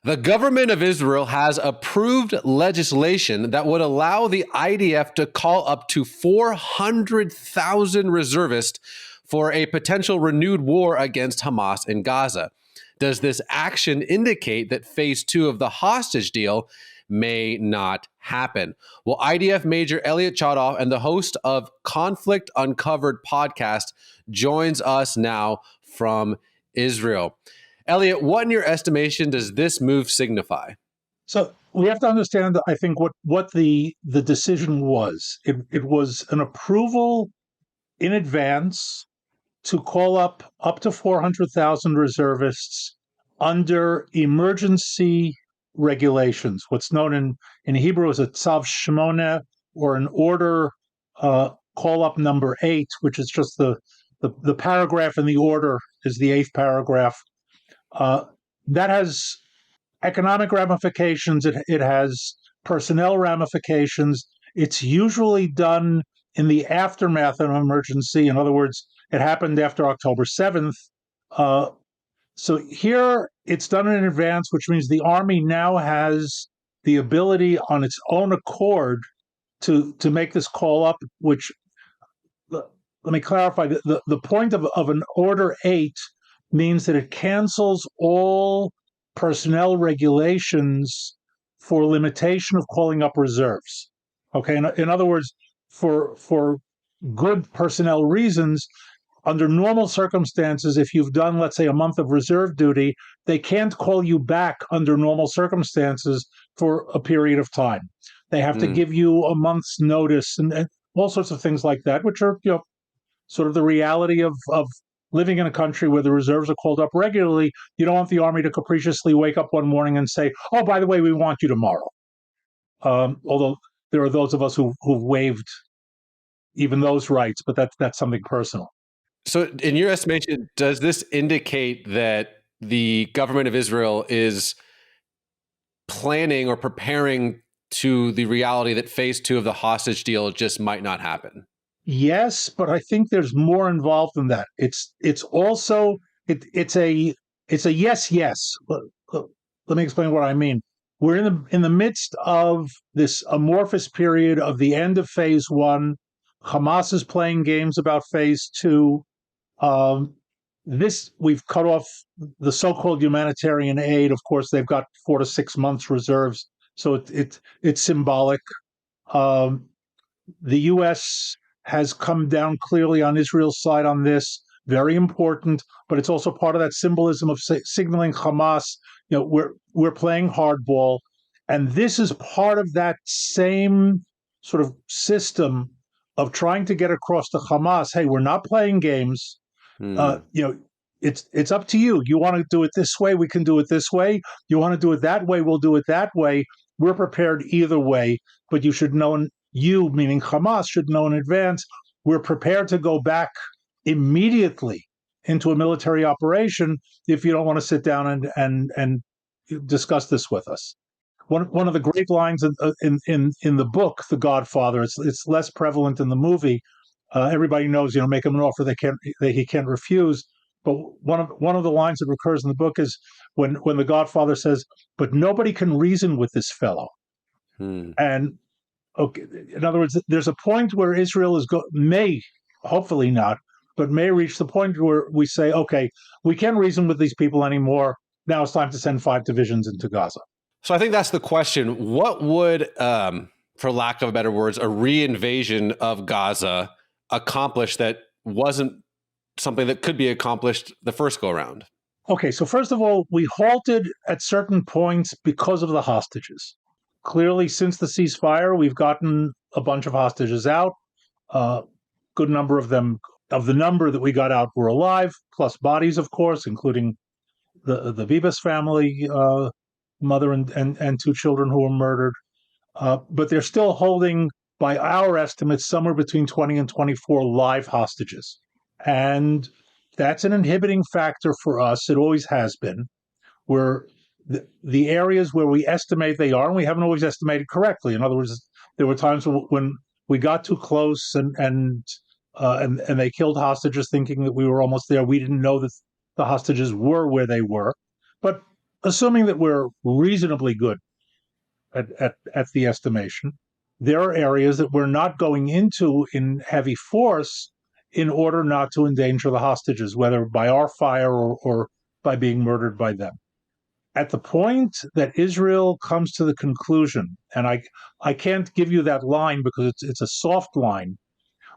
The government of Israel has approved legislation that would allow the IDF to call up to 400,000 reservists for a potential renewed war against Hamas in Gaza. Does this action indicate that phase 2 of the hostage deal may not happen? Well, IDF Major Elliot Chodoff and the host of Conflict Uncovered podcast joins us now from Israel. Elliot, what in your estimation does this move signify? So we have to understand, I think, what the decision was. It was an approval in advance to call up to 400,000 reservists under emergency regulations, what's known in Hebrew as a tzav shmona, or an order call up number 8, which is just the paragraph in the order is the 8th paragraph. That has economic ramifications. It has personnel ramifications. It's usually done in the aftermath of an emergency. In other words, it happened after October 7th. So here it's done in advance, which means the Army now has the ability on its own accord to make this call up, which, let me clarify, the point of an Order 8 means that it cancels all personnel regulations for limitation of calling up reserves. Okay, in other words, for good personnel reasons, under normal circumstances, if you've done, let's say, a month of reserve duty, they can't call you back under normal circumstances for a period of time. They have to give you a month's notice and all sorts of things like that, which are, sort of the reality of living in a country where the reserves are called up regularly. You don't want the Army to capriciously wake up one morning and say, "Oh, by the way, we want you tomorrow." Although there are those of us who've waived even those rights, but that's something personal. So, in your estimation, does this indicate that the government of Israel is planning or preparing to the reality that phase 2 of the hostage deal just might not happen? Yes, but I think there's more involved than that. It's also it's a yes. Let me explain what I mean. We're in the midst of this amorphous period of the end of phase 1. Hamas is playing games about phase 2. We've cut off the so-called humanitarian aid. Of course, they've got 4 to 6 months reserves, so it's symbolic. The U.S. has come down clearly on Israel's side on this. Very important, but it's also part of that symbolism of signaling Hamas, we're playing hardball, and this is part of that same sort of system of trying to get across to Hamas, hey, we're not playing games. It's up to you. You want to do it this way, we can do it this way. You want to do it that way, we'll do it that way. We're prepared either way, but you should know, you, meaning Hamas, should know in advance, we're prepared to go back immediately into a military operation if you don't want to sit down and discuss this with us. One of the great lines in the book, The Godfather, it's less prevalent in the movie. Everybody knows, make him an offer that he can't refuse. But one of the lines that recurs in the book is when the Godfather says, "But nobody can reason with this fellow." And okay, in other words, there's a point where Israel may, hopefully not, but may reach the point where we say, okay, we can't reason with these people anymore. Now it's time to send 5 divisions into Gaza. So I think that's the question. What would, for lack of better words, a re-invasion of Gaza accomplish that wasn't something that could be accomplished the first go around? Okay, so first of all, we halted at certain points because of the hostages. Clearly, since the ceasefire, we've gotten a bunch of hostages out. Good number of them, of the number that we got out, were alive, plus bodies, of course, including the Vivas family, mother and 2 children who were murdered. But they're still holding, by our estimates, somewhere between 20 and 24 live hostages. And that's an inhibiting factor for us. It always has been. Where the areas where we estimate they are, and we haven't always estimated correctly. In other words, there were times when we got too close and they killed hostages thinking that we were almost there. We didn't know that the hostages were where they were. But assuming that we're reasonably good at the estimation, there are areas that we're not going into in heavy force in order not to endanger the hostages, whether by our fire or by being murdered by them. At the point that Israel comes to the conclusion, and I can't give you that line because it's a soft line,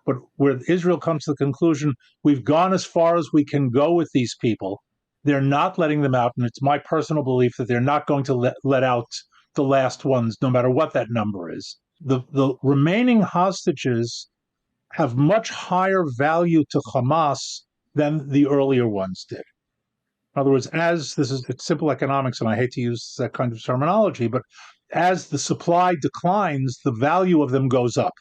but where Israel comes to the conclusion, we've gone as far as we can go with these people, they're not letting them out. And it's my personal belief that they're not going to let out the last ones, no matter what that number is. The remaining hostages have much higher value to Hamas than the earlier ones did. In other words, it's simple economics, and I hate to use that kind of terminology, but as the supply declines, the value of them goes up.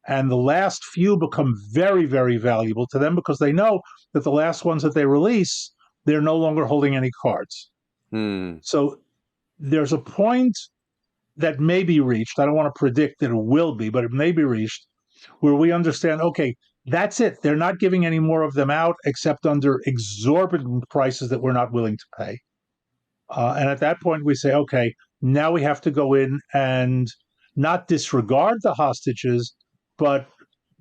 And the last few become very, very valuable to them because they know that the last ones that they release, they're no longer holding any cards. So there's a point that may be reached. I don't want to predict that it will be, but it may be reached where we understand, okay, that's it. They're not giving any more of them out except under exorbitant prices that we're not willing to pay. And at that point, we say, okay, now we have to go in and not disregard the hostages, but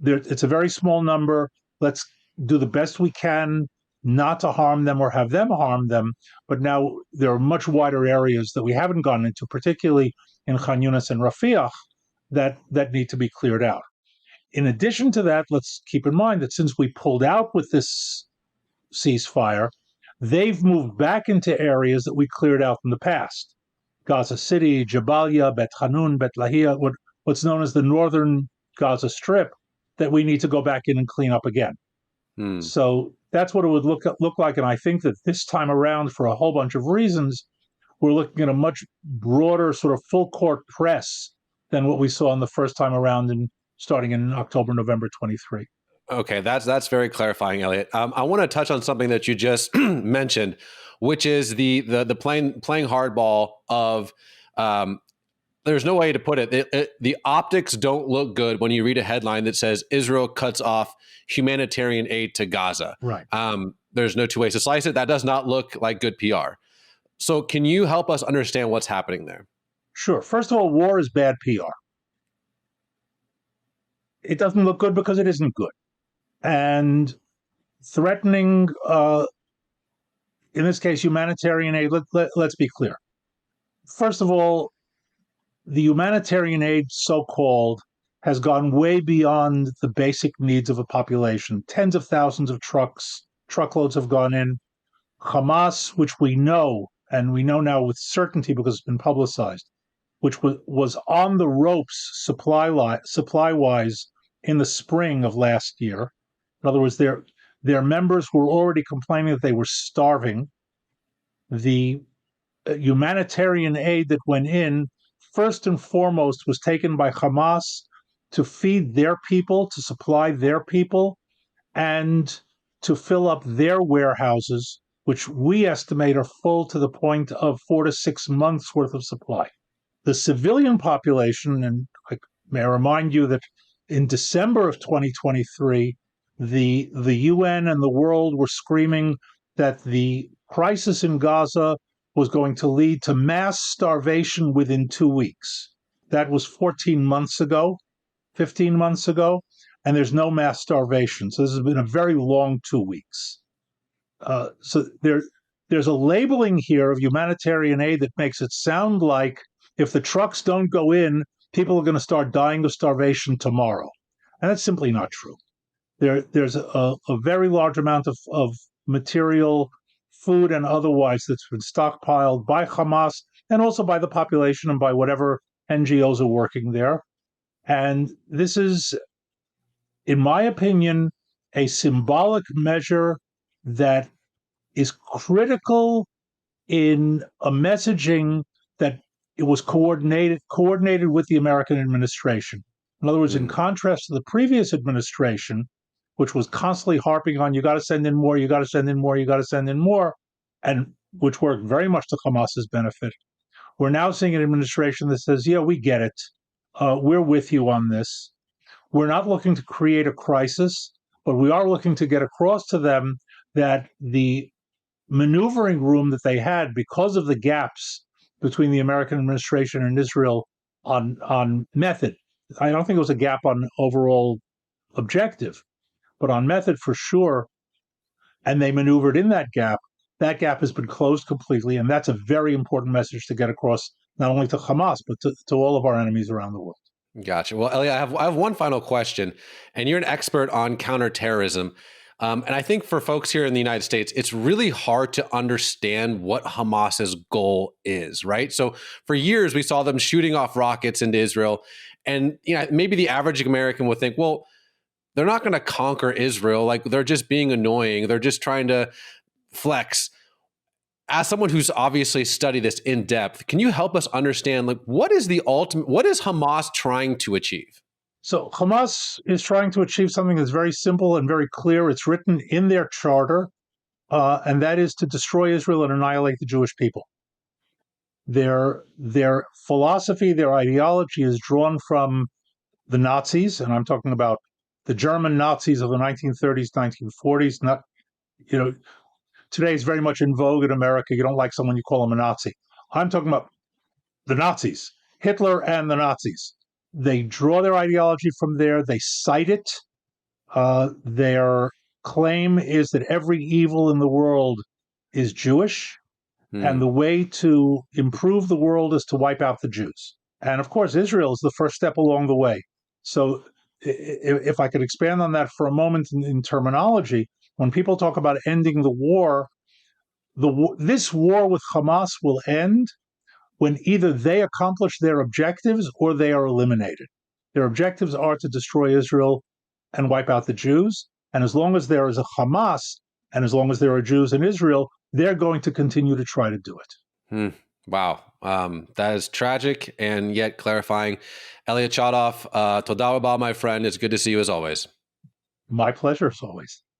it's a very small number. Let's do the best we can not to harm them or have them harm them. But now there are much wider areas that we haven't gone into, particularly in Khan Yunis and Rafiah, that need to be cleared out. In addition to that, let's keep in mind that since we pulled out with this ceasefire, they've moved back into areas that we cleared out in the past. Gaza City, Jabalia, Bet Hanun, Bet Lahia, what's known as the northern Gaza Strip, that we need to go back in and clean up again. So that's what it would look like. And I think that this time around, for a whole bunch of reasons, we're looking at a much broader sort of full court press than what we saw in the first time around starting in October, November 23. Okay, that's very clarifying, Elliot. I want to touch on something that you just mentioned, which is the playing hardball of there's no way to put it. The optics don't look good when you read a headline that says Israel cuts off humanitarian aid to Gaza. Right. There's no two ways to slice it. That does not look like good PR. So can you help us understand what's happening there? Sure. First of all, war is bad PR. It doesn't look good because it isn't good. And threatening, in this case, humanitarian aid, let's be clear. First of all, the humanitarian aid, so-called, has gone way beyond the basic needs of a population. Tens of thousands of truckloads have gone in. Hamas, which we know, and we know now with certainty because it's been publicized, which was on the ropes supply-wise in the spring of last year. In other words, their members were already complaining that they were starving. The humanitarian aid that went in, first and foremost, was taken by Hamas to feed their people, to supply their people, and to fill up their warehouses, which we estimate are full to the point of 4 to 6 months worth of supply. The civilian population, and may I remind you that in December of 2023, the UN and the world were screaming that the crisis in Gaza was going to lead to mass starvation within 2 weeks. That was 14 months ago, 15 months ago, and there's no mass starvation. So this has been a very long 2 weeks. So there's a labeling here of humanitarian aid that makes it sound like if the trucks don't go in, people are going to start dying of starvation tomorrow. And that's simply not true. There's a very large amount of material, food and otherwise, that's been stockpiled by Hamas and also by the population and by whatever NGOs are working there. And this is, in my opinion, a symbolic measure that is critical in a messaging that it was coordinated with the American administration. In other words, in contrast to the previous administration, which was constantly harping on, you got to send in more, you got to send in more, you got to send in more, and which worked very much to Hamas's benefit. We're now seeing an administration that says, yeah, we get it. We're with you on this. We're not looking to create a crisis, but we are looking to get across to them that the maneuvering room that they had because of the gaps between the American administration and Israel on method. I don't think it was a gap on overall objective, but on method for sure. And they maneuvered in that gap. That gap has been closed completely, and that's a very important message to get across not only to Hamas but to all of our enemies around the world. Gotcha. Well, Elliot, I have one final question, and you're an expert on counterterrorism. And I think for folks here in the United States, it's really hard to understand what Hamas's goal is, right? So for years, we saw them shooting off rockets into Israel. And maybe the average American would think, well, they're not going to conquer Israel. Like, they're just being annoying. They're just trying to flex. As someone who's obviously studied this in depth, can you help us understand, like, what is Hamas trying to achieve? So Hamas is trying to achieve something that's very simple and very clear. It's written in their charter, and that is to destroy Israel and annihilate the Jewish people. Their philosophy, their ideology is drawn from the Nazis, and I'm talking about the German Nazis of the 1930s, 1940s. Not, today is very much in vogue in America. You don't like someone, you call them a Nazi. I'm talking about the Nazis, Hitler and the Nazis. They draw their ideology from there. They cite it. Their claim is that every evil in the world is Jewish, and the way to improve the world is to wipe out the Jews. And of course, Israel is the first step along the way. So, if I could expand on that for a moment in terminology, when people talk about ending the war, this war with Hamas will end when either they accomplish their objectives or they are eliminated. Their objectives are to destroy Israel and wipe out the Jews. And as long as there is a Hamas and as long as there are Jews in Israel, they're going to continue to try to do it. Wow. That is tragic and yet clarifying. Elliot Chodoff, toda rabah, my friend. It's good to see you as always. My pleasure, as always.